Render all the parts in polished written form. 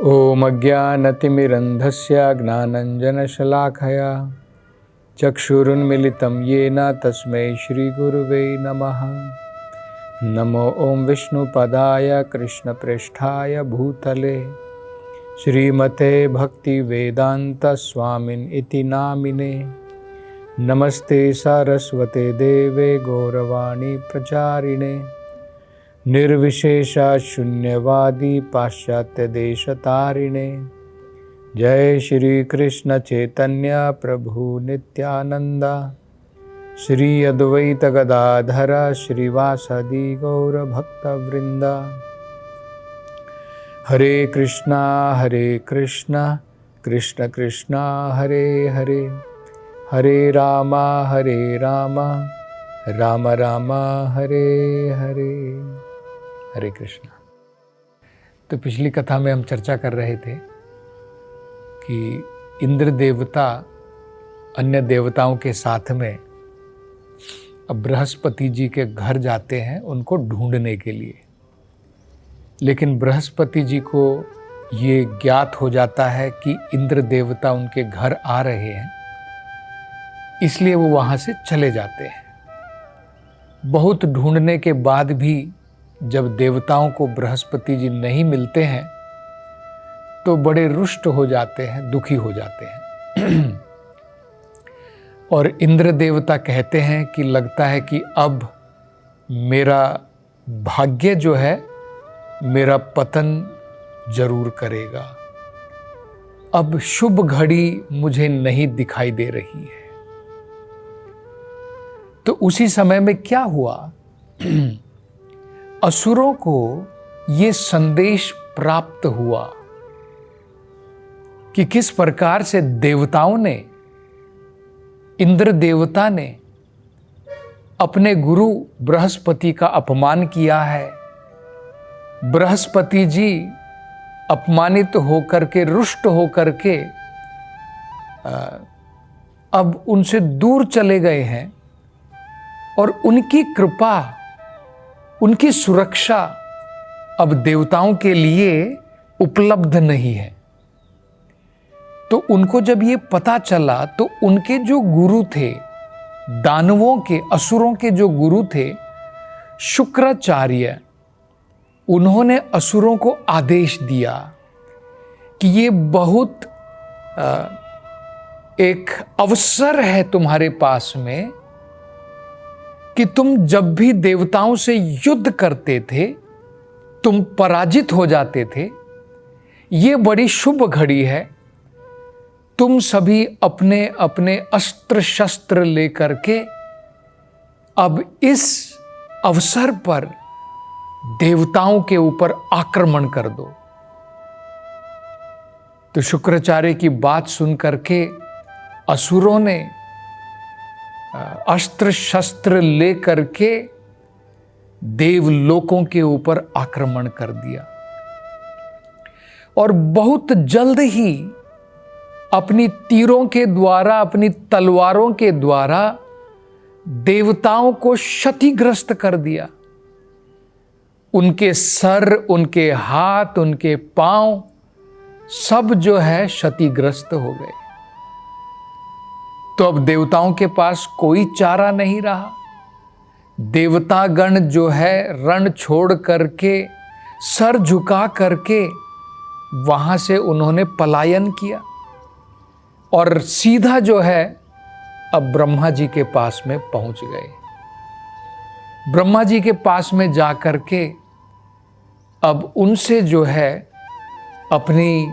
ॐ अज्ञानतिमिरन्धस्य ज्ञानञ्जनशलाखया चक्षुरुन्मिलितं येन तस्मै श्रीगुरुवे नमः। नमो ॐ विष्णुपदाय कृष्णप्रेष्ठाय भूतले श्रीमते भक्तिवेदान्तस्वामिन् इति नामिने। नमस्ते सरस्वते देवे गौरवाणी प्रचारिणे निर्विशेषा शून्यवादी पाश्चात्य देशतारिणे। जय श्री कृष्ण चैतन्य प्रभु नित्यानंद श्री अद्वैत गदाधर श्रीवासदि गौर भक्तवृंद। हरे कृष्णा कृष्ण कृष्णा हरे हरे, हरे राम राम राम हरे हरे। हरे कृष्णा। तो पिछली कथा में हम चर्चा कर रहे थे कि इंद्र देवता अन्य देवताओं के साथ में अब बृहस्पति जी के घर जाते हैं उनको ढूंढने के लिए। लेकिन बृहस्पति जी को ये ज्ञात हो जाता है कि इंद्र देवता उनके घर आ रहे हैं, इसलिए वो वहाँ से चले जाते हैं। बहुत ढूंढने के बाद भी जब देवताओं को बृहस्पति जी नहीं मिलते हैं तो बड़े रुष्ट हो जाते हैं, दुखी हो जाते हैं। और इंद्र देवता कहते हैं कि लगता है कि अब मेरा भाग्य जो है मेरा पतन जरूर करेगा, अब शुभ घड़ी मुझे नहीं दिखाई दे रही है। तो उसी समय में क्या हुआ, असुरों को ये संदेश प्राप्त हुआ कि किस प्रकार से देवताओं ने, इंद्र देवता ने अपने गुरु बृहस्पति का अपमान किया है। बृहस्पति जी अपमानित होकर के, रुष्ट होकर के अब उनसे दूर चले गए हैं और उनकी कृपा, उनकी सुरक्षा अब देवताओं के लिए उपलब्ध नहीं है। तो उनको जब ये पता चला तो उनके जो गुरु थे, दानवों के, असुरों के जो गुरु थे शुक्राचार्य, उन्होंने असुरों को आदेश दिया कि ये बहुत एक अवसर है तुम्हारे पास में कि तुम जब भी देवताओं से युद्ध करते थे तुम पराजित हो जाते थे। ये बड़ी शुभ घड़ी है, तुम सभी अपने अपने अस्त्र शस्त्र लेकर के अब इस अवसर पर देवताओं के ऊपर आक्रमण कर दो। तो शुक्राचार्य की बात सुन करके असुरों ने अस्त्र शस्त्र ले करके देवलोकों के ऊपर आक्रमण कर दिया और बहुत जल्द ही अपनी तीरों के द्वारा, अपनी तलवारों के द्वारा देवताओं को क्षतिग्रस्त कर दिया। उनके सर, उनके हाथ, उनके पांव सब जो है क्षतिग्रस्त हो गए। तो अब देवताओं के पास कोई चारा नहीं रहा। देवतागण जो है रण छोड़ करके, सर झुका करके वहां से उन्होंने पलायन किया और सीधा जो है अब ब्रह्मा जी के पास में पहुंच गए। ब्रह्मा जी के पास में जा करके अब उनसे जो है अपनी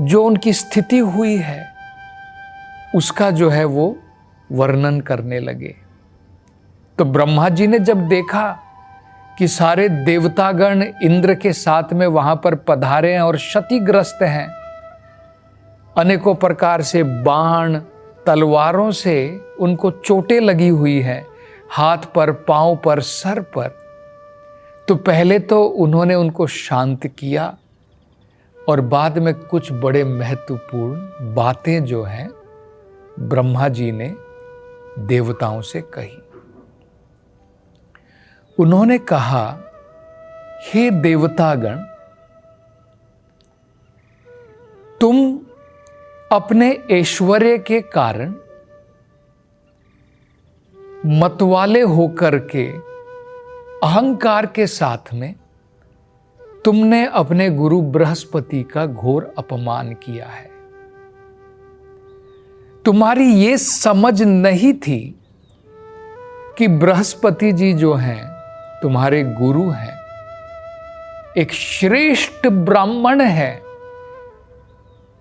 जो उनकी स्थिति हुई है उसका जो है वो वर्णन करने लगे। तो ब्रह्मा जी ने जब देखा कि सारे देवतागण इंद्र के साथ में वहां पर पधारे हैं और क्षतिग्रस्त हैं, अनेकों प्रकार से बाण, तलवारों से उनको चोटें लगी हुई हैं, हाथ पर, पांव पर, सर पर, तो पहले तो उन्होंने उनको शांत किया और बाद में कुछ बड़े महत्वपूर्ण बातें जो हैं ब्रह्मा जी ने देवताओं से कही। उन्होंने कहा, हे देवतागण, तुम अपने ऐश्वर्य के कारण मतवाले होकर के अहंकार के साथ में तुमने अपने गुरु बृहस्पति का घोर अपमान किया है। तुम्हारी ये समझ नहीं थी कि बृहस्पति जी जो हैं तुम्हारे गुरु हैं, एक श्रेष्ठ ब्राह्मण है।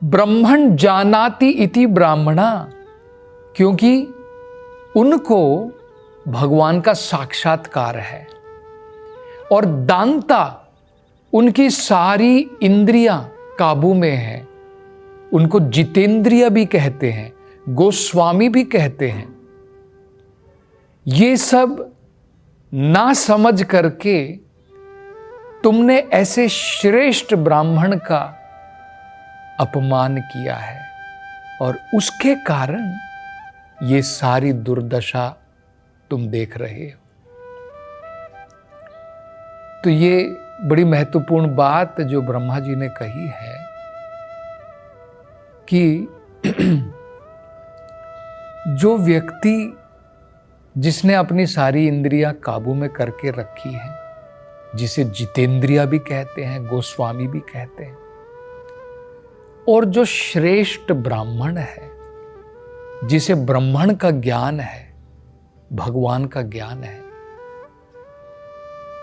ब्रह्मण जानाति इति ब्राह्मणा, क्योंकि उनको भगवान का साक्षात्कार है। और दांता, उनकी सारी इंद्रियां काबू में है। उनको जितेंद्रिय भी कहते हैं, गोस्वामी भी कहते हैं। ये सब ना समझ करके तुमने ऐसे श्रेष्ठ ब्राह्मण का अपमान किया है, और उसके कारण ये सारी दुर्दशा तुम देख रहे हो। तो ये बड़ी महत्वपूर्ण बात जो ब्रह्मा जी ने कही है कि जो व्यक्ति जिसने अपनी सारी इंद्रियां काबू में करके रखी हैं, जिसे जितेंद्रिया भी कहते हैं, गोस्वामी भी कहते हैं, और जो श्रेष्ठ ब्राह्मण है, जिसे ब्रह्मण का ज्ञान है, भगवान का ज्ञान है,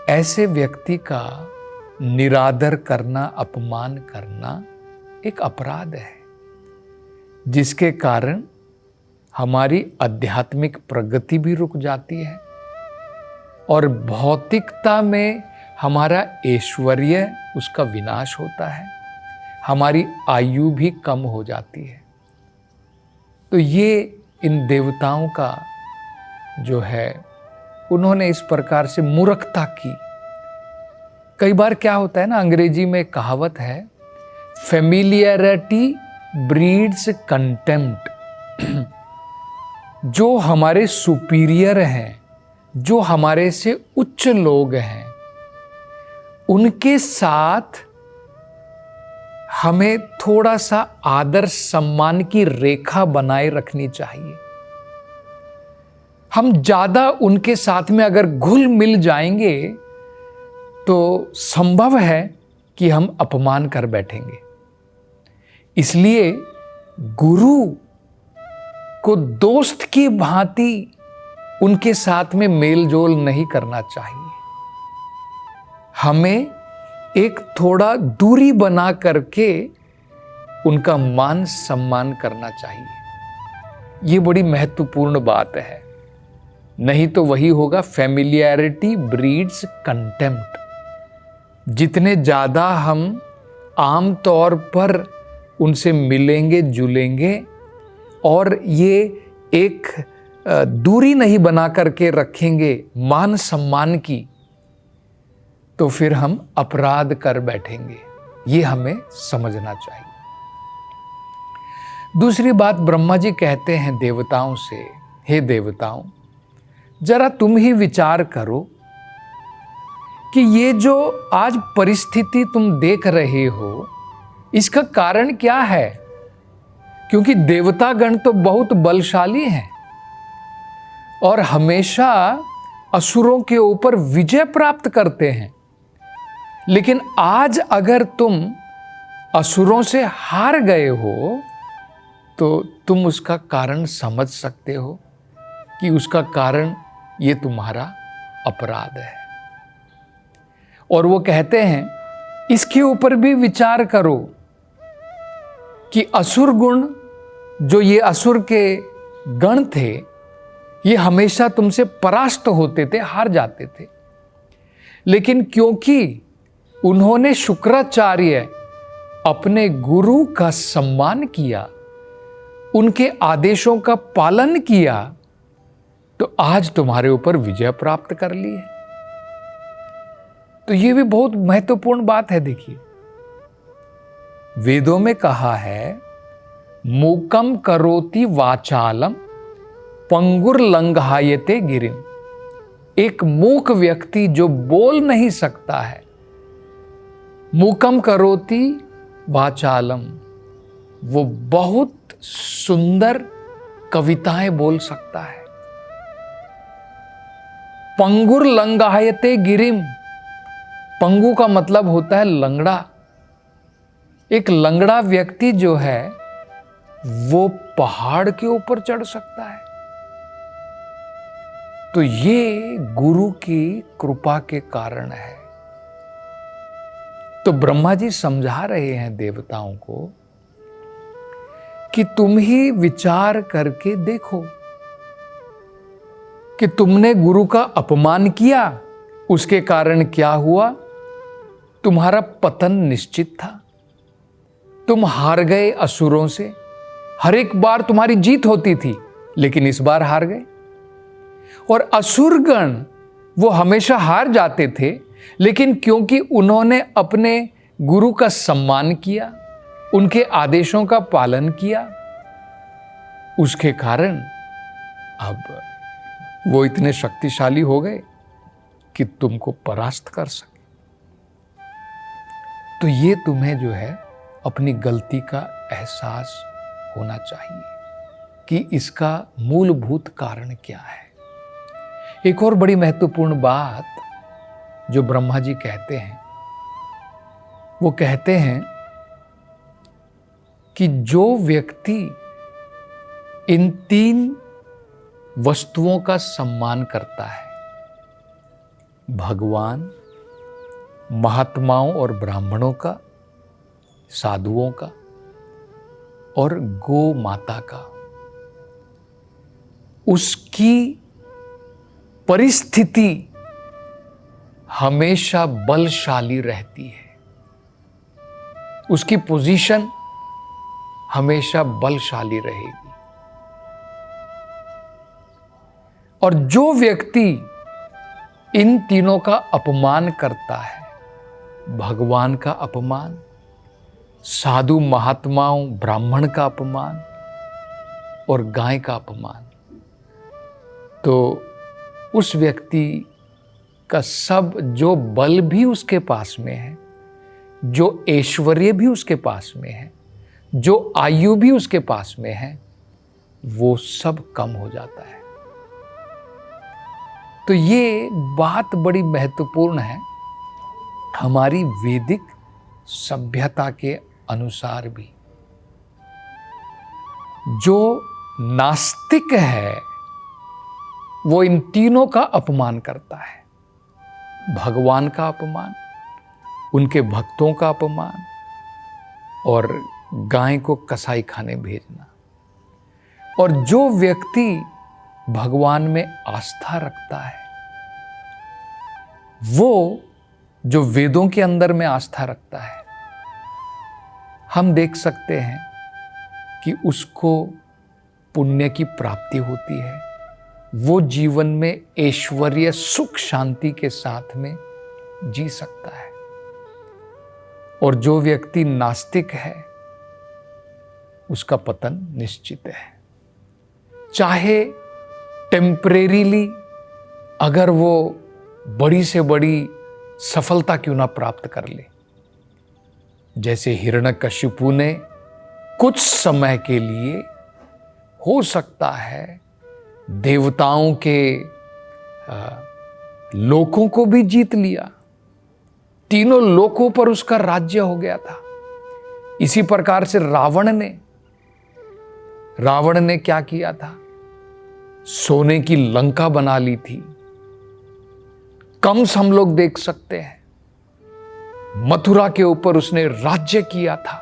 ऐसे व्यक्ति का निरादर करना, अपमान करना एक अपराध है, जिसके कारण हमारी आध्यात्मिक प्रगति भी रुक जाती है और भौतिकता में हमारा ऐश्वर्य, उसका विनाश होता है, हमारी आयु भी कम हो जाती है। तो ये इन देवताओं का जो है, उन्होंने इस प्रकार से मूर्खता की। कई बार क्या होता है ना, अंग्रेजी में कहावत है, फेमिलियरिटी ब्रीड्स कंटेम्प्ट। जो हमारे सुपीरियर हैं, जो हमारे से उच्च लोग हैं, उनके साथ हमें थोड़ा सा आदर सम्मान की रेखा बनाए रखनी चाहिए। हम ज्यादा उनके साथ में अगर घुल मिल जाएंगे तो संभव है कि हम अपमान कर बैठेंगे। इसलिए गुरु को दोस्त की भांति उनके साथ में मेल जोल नहीं करना चाहिए। हमें एक थोड़ा दूरी बना करके उनका मान सम्मान करना चाहिए। ये बड़ी महत्वपूर्ण बात है। नहीं तो वही होगा, फेमिलियरिटी ब्रीड्स कंटेम्प्ट। जितने ज़्यादा हम आम तौर पर उनसे मिलेंगे जुलेंगे और ये एक दूरी नहीं बना करके रखेंगे मान सम्मान की, तो फिर हम अपराध कर बैठेंगे। ये हमें समझना चाहिए। दूसरी बात, ब्रह्मा जी कहते हैं देवताओं से, हे देवताओं, जरा तुम ही विचार करो कि ये जो आज परिस्थिति तुम देख रहे हो, इसका कारण क्या है? क्योंकि देवतागण तो बहुत बलशाली हैं और हमेशा असुरों के ऊपर विजय प्राप्त करते हैं। लेकिन आज अगर तुम असुरों से हार गए हो तो तुम उसका कारण समझ सकते हो कि उसका कारण ये तुम्हारा अपराध है। और वो कहते हैं इसके ऊपर भी विचार करो कि असुर गुण, जो ये असुर के गण थे, ये हमेशा तुमसे परास्त होते थे, हार जाते थे। लेकिन क्योंकि उन्होंने शुक्राचार्य अपने गुरु का सम्मान किया, उनके आदेशों का पालन किया, तो आज तुम्हारे ऊपर विजय प्राप्त कर ली है। तो ये भी बहुत महत्वपूर्ण बात है। देखिए, वेदों में कहा है, मूकम करोति वाचालम पंगुर लंघायते गिरिम। एक मूक व्यक्ति जो बोल नहीं सकता है, मूकम करोति वाचालम, वो बहुत सुंदर कविताएं बोल सकता है। पंगुर लंगायते गिरिम, पंगु का मतलब होता है लंगड़ा। एक लंगड़ा व्यक्ति जो है वो पहाड़ के ऊपर चढ़ सकता है। तो ये गुरु की कृपा के कारण है। तो ब्रह्मा जी समझा रहे हैं देवताओं को कि तुम ही विचार करके देखो कि तुमने गुरु का अपमान किया, उसके कारण क्या हुआ? तुम्हारा पतन निश्चित था। तुम हार गए असुरों से। हर एक बार तुम्हारी जीत होती थी, लेकिन इस बार हार गए। और असुरगण वो हमेशा हार जाते थे, लेकिन क्योंकि उन्होंने अपने गुरु का सम्मान किया, उनके आदेशों का पालन किया, उसके कारण अब वो इतने शक्तिशाली हो गए कि तुमको परास्त कर सके। तो ये तुम्हें जो है अपनी गलती का एहसास होना चाहिए कि इसका मूलभूत कारण क्या है। एक और बड़ी महत्वपूर्ण बात जो ब्रह्मा जी कहते हैं, वो कहते हैं कि जो व्यक्ति इन 3 वस्तुओं का सम्मान करता है, भगवान, महात्माओं और ब्राह्मणों का, साधुओं का और गौ माता का, उसकी परिस्थिति हमेशा बलशाली रहती है। उसकी पोजीशन हमेशा बलशाली रहेगी। और जो व्यक्ति इन तीनों का अपमान करता है, भगवान का अपमान, साधु महात्माओं ब्राह्मण का अपमान और गाय का अपमान, तो उस व्यक्ति का सब जो बल भी उसके पास में है, जो ऐश्वर्य भी उसके पास में है, जो आयु भी उसके पास में है, वो सब कम हो जाता है। तो ये बात बड़ी महत्वपूर्ण है हमारी वैदिक सभ्यता के अनुसार भी। जो नास्तिक है वो इन तीनों का अपमान करता है, भगवान का अपमान, उनके भक्तों का अपमान और गाय को कसाई खाने भेजना। और जो व्यक्ति भगवान में आस्था रखता है, वो जो वेदों के अंदर में आस्था रखता है, हम देख सकते हैं कि उसको पुण्य की प्राप्ति होती है। वो जीवन में ऐश्वर्य सुख शांति के साथ में जी सकता है। और जो व्यक्ति नास्तिक है उसका पतन निश्चित है। चाहे टेम्परेरीली अगर वो बड़ी से बड़ी सफलता क्यों ना प्राप्त कर ले, जैसे हिरण्यकशिपु ने कुछ समय के लिए हो सकता है देवताओं के लोकों को भी जीत लिया, तीनों लोकों पर उसका राज्य हो गया था। इसी प्रकार से रावण ने क्या किया था? सोने की लंका बना ली थी। कंस हम लोग देख सकते हैं, मथुरा के ऊपर उसने राज्य किया था।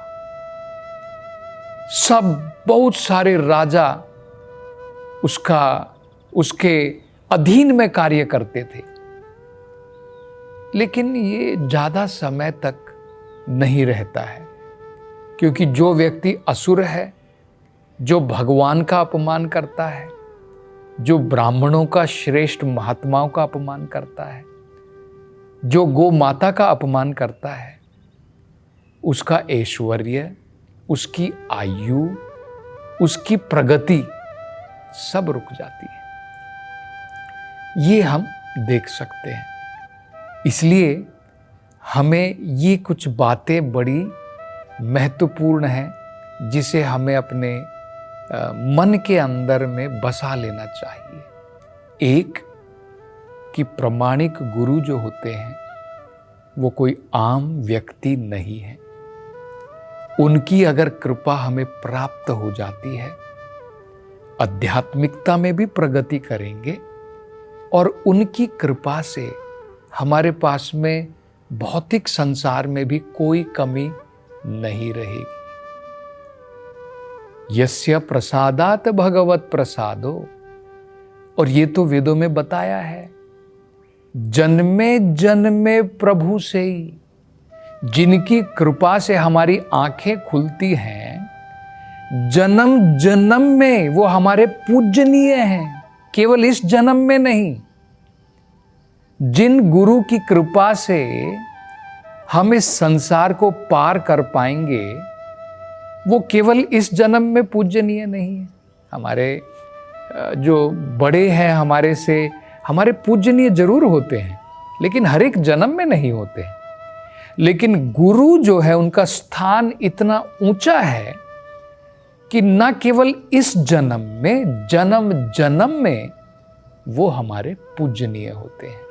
सब बहुत सारे राजा उसके अधीन में कार्य करते थे। लेकिन ये ज्यादा समय तक नहीं रहता है, क्योंकि जो व्यक्ति असुर है, जो भगवान का अपमान करता है, जो ब्राह्मणों का श्रेष्ठ महात्माओं का अपमान करता है, जो गौ माता का अपमान करता है, उसका ऐश्वर्य, उसकी आयु, उसकी प्रगति सब रुक जाती है। ये हम देख सकते हैं। इसलिए हमें ये कुछ बातें बड़ी महत्वपूर्ण हैं जिसे हमें अपने मन के अंदर में बसा लेना चाहिए। एक कि प्रामाणिक गुरु जो होते हैं वो कोई आम व्यक्ति नहीं है। उनकी अगर कृपा हमें प्राप्त हो जाती है, आध्यात्मिकता में भी प्रगति करेंगे और उनकी कृपा से हमारे पास में भौतिक संसार में भी कोई कमी नहीं रहेगी। यस्य प्रसादात भगवत प्रसादो, और ये तो वेदों में बताया है, जन्मे जन्मे प्रभु से ही, जिनकी कृपा से हमारी आंखें खुलती हैं, जन्म जन्म में वो हमारे पूजनीय हैं, केवल इस जन्म में नहीं। जिन गुरु की कृपा से हम इस संसार को पार कर पाएंगे, वो केवल इस जन्म में पूजनीय नहीं है। हमारे जो बड़े हैं हमारे से, हमारे पूजनीय जरूर होते हैं, लेकिन हर एक जन्म में नहीं होते हैं। लेकिन गुरु जो है उनका स्थान इतना ऊंचा है कि न केवल इस जन्म में, जन्म जन्म में वो हमारे पूजनीय होते हैं।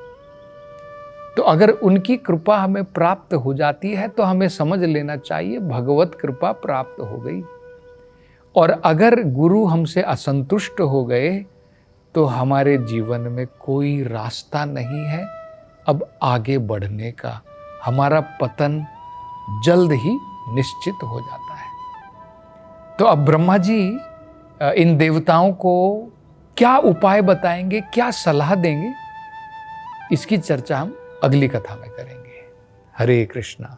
तो अगर उनकी कृपा हमें प्राप्त हो जाती है तो हमें समझ लेना चाहिए भगवत कृपा प्राप्त हो गई। और अगर गुरु हमसे असंतुष्ट हो गए तो हमारे जीवन में कोई रास्ता नहीं है अब आगे बढ़ने का। हमारा पतन जल्द ही निश्चित हो जाता है। तो अब ब्रह्मा जी इन देवताओं को क्या उपाय बताएंगे, क्या सलाह देंगे, इसकी चर्चा हम अगली कथा में करेंगे। हरे कृष्णा।